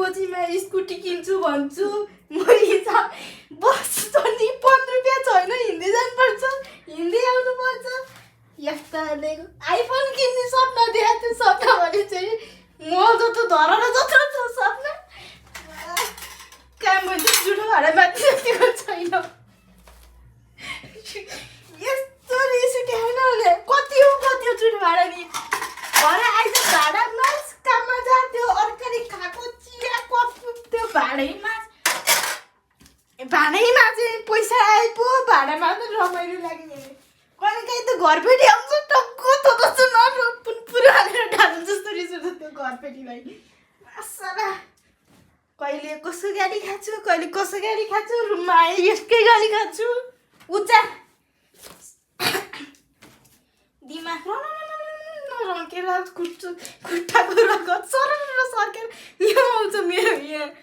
गोजीमा scooty किन्छु भन्छु म बस नि 15 रुपियाँ छैन हिँड्दै जानुपर्छ हिँड्दै आउनुपर्छ यस्ताले आइफोन किन्ने सपना देखाएको थियो सपना भने चाहिँ म जस्तो धराएर जत्रो छ सपना काम मैले जुठो भाडा माथि जतिको छैन यस्तो रिस उठ्यो भने कति हो जुठो भाडा नि घर आइज भाडामा काममा जा त्यो अर्काले खाएको चिया कफ त्यो भाडैमा चाहिँ पैसा आए पो भाडामा त रमाइलो लाग्ने कहिले काहीँ त घरपेटी आउँछ टक्को जस्तो नरोपुन पुरा हालेर ढाल्नु जस्तो रिस उठ्छ त्यो घरपेटीलाई आसाला कहिले कसो गाडी खान्छु कहिले कसो गाडी खान्छु रुममा आए यसकै गाडी खान्छु उच्चा दिमाग नरकेर खुट्टाको रगत सरर सर्केर यो